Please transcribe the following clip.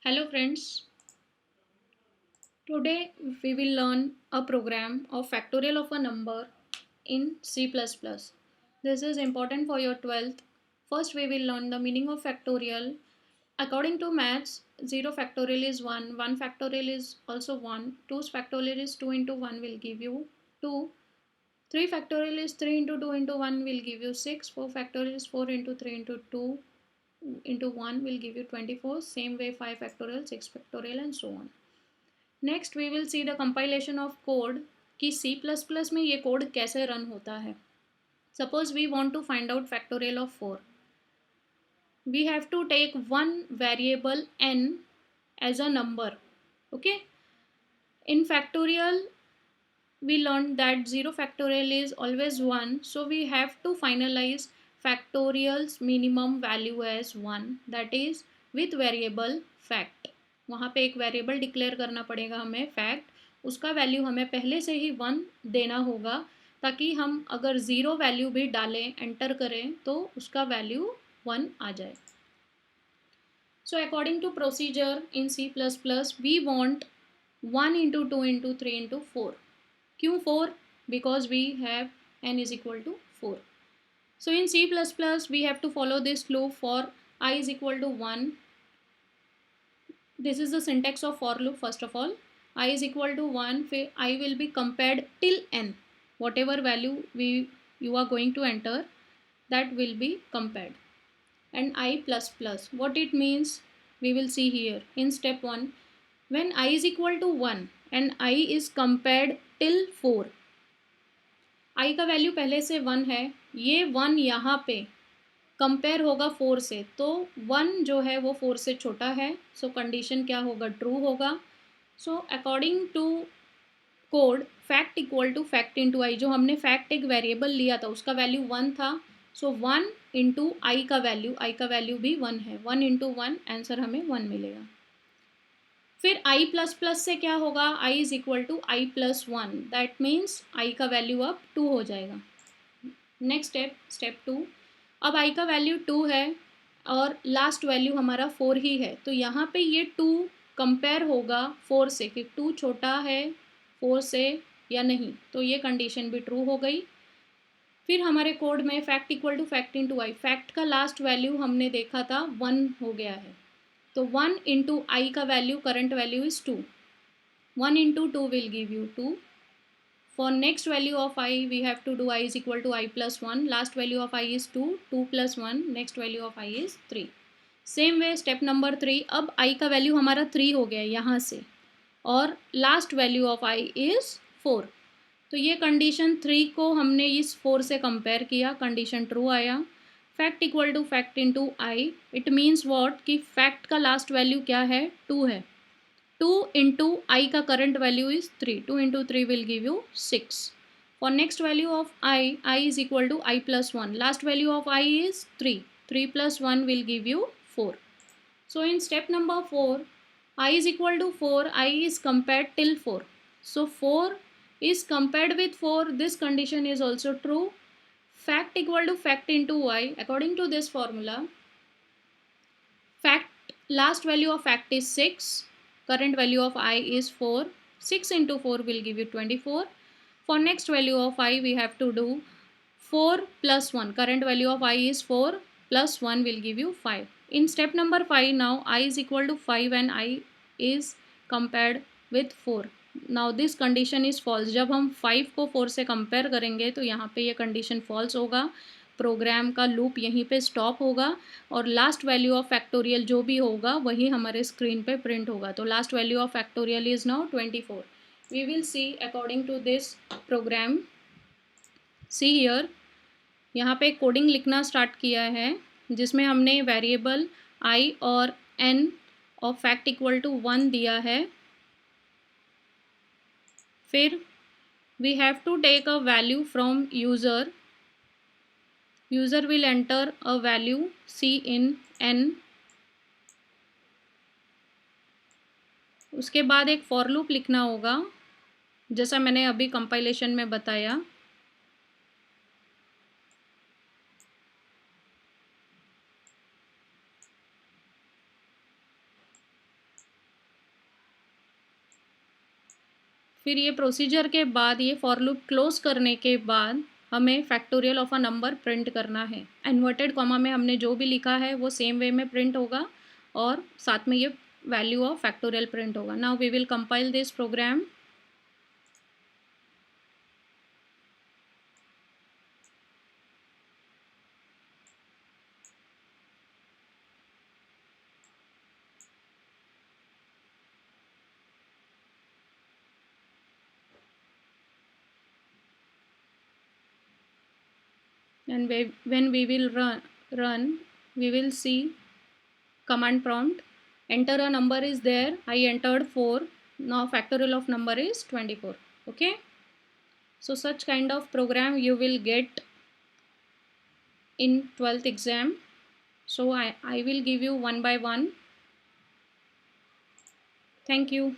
Hello friends, today we will learn a program of factorial of a number in C++. This is important for your 12th. First we will learn the meaning of factorial. According to maths, 0 factorial is 1, 1 factorial is also 1, 2 factorial is 2 into 1 will give you 2, 3 factorial is 3 into 2 into 1 will give you 6, 4 factorial is 4 into 3 into 2 into 1 will give you 24, same way 5 factorial, 6 factorial and so on. Next we will see the compilation of code कि C plus plus में ये code कैसे run होता है. Suppose we want to find out factorial of 4. We have to take one variable n as a number. Okay, in factorial we learned that 0 factorial is always 1, so we have to finalize factorial's minimum value as 1, that is with variable fact. वहाँ पे एक variable declare करना पड़ेगा हमें fact, उसका value हमें पहले से ही 1 देना होगा ताकि हम अगर 0 वैल्यू भी डालें एंटर करें तो उसका वैल्यू 1 आ जाए. So according to procedure in C++ we want 1 into 2 into 3 into 4. क्यों 4? Because we have n is equal to 4. So in C++ we have to follow this loop for I is equal to 1. This is the syntax of for loop. First of all, I is equal to 1, फिर I will be compared till n. Whatever value you are going to enter, that will be compared. And I plus plus. What it means, we will see here. In step 1, when I is equal to 1 and I is compared till 4, I का value पहले से 1 है, ये 1 यहाँ पे compare होगा 4 से, तो 1 जो है वो 4 से छोटा है, सो कंडीशन क्या होगा, ट्रू होगा. So according to code fact equal to fact into I, जो हमने फैक्ट एक वेरिएबल लिया था उसका वैल्यू 1 था, सो 1 इंटू आई का वैल्यू भी 1 है, 1 इंटू 1 आंसर हमें 1 मिलेगा. फिर आई प्लस प्लस से क्या होगा, I is equal to I plus 1, that means I का वैल्यू अब 2 हो जाएगा. नेक्स्ट स्टेप 2, अब आई का वैल्यू 2 है और लास्ट वैल्यू हमारा 4 ही है, तो यहाँ पे ये 2 कंपेयर होगा 4 से कि 2 छोटा है 4 से या नहीं, तो ये कंडीशन भी ट्रू हो गई. फिर हमारे कोड में fact equal to fact into I, fact का लास्ट वैल्यू हमने देखा था 1 हो गया है, तो 1 इंटू आई का value current value is 2, 1 into 2 will give you 2. For next value of I, we have to do I is equal to I plus 1. Last value of I is 2. 2 plus 1. Next value of I is 3. Same way step number 3. अब I का value हमारा 3 हो गया यहाँ से और last value of I is 4. तो ये कंडीशन 3 को हमने इस 4 से कंपेयर किया, कंडीशन ट्रू आया. Fact equal to fact into I, it means what कि फैक्ट का लास्ट वैल्यू क्या है, 2 है. 2 into I का current value is 3. 2 into 3 will give you 6. For next value of I is equal to I plus 1. Last value of I is 3. 3 plus 1 will give you 4. So in step number 4, I is equal to 4. I is compared till 4. So 4 is compared with 4. This condition is also true. Fact equal to fact into Y. According to this formula, fact last value of fact is 6. Current value of I is 4. 6 into 4 will give you 24. For next value of I, we have to do 4 plus 1. Current value of I is 4 plus 1 will give you 5. In step number 5 now, I is equal to 5 and I is compared with 4. Now this condition is false. जब हम 5 को 4 से compare करेंगे तो यहाँ पे ये condition false होगा, प्रोग्राम का लूप यहीं पे स्टॉप होगा और लास्ट वैल्यू ऑफ फैक्टोरियल जो भी होगा वही हमारे स्क्रीन पे प्रिंट होगा. तो last value of factorial is now 24. We will see according to this program. See here, यहाँ पे कोडिंग लिखना स्टार्ट किया है जिसमें हमने वेरिएबल आई और एन और फैक्ट इक्वल टू 1 दिया है. फिर we have to take a value from user. User will enter a value C in n. उसके बाद एक for loop लिखना होगा जैसा मैंने अभी कंपाइलेशन में बताया. फिर ये प्रोसीजर के बाद, ये फॉर लूप क्लोज करने के बाद हमें factorial of a number print करना है। इन्वर्टेड कॉमा में हमने जो भी लिखा है वो सेम वे में प्रिंट होगा और साथ में ये वैल्यू ऑफ फैक्टोरियल प्रिंट होगा। Now we will compile this program. And when we will run, we will see command prompt. Enter a number is there. I entered 4. Now factorial of number is 24. Okay. So such kind of program you will get in 12th exam. So I will give you one by one. Thank you.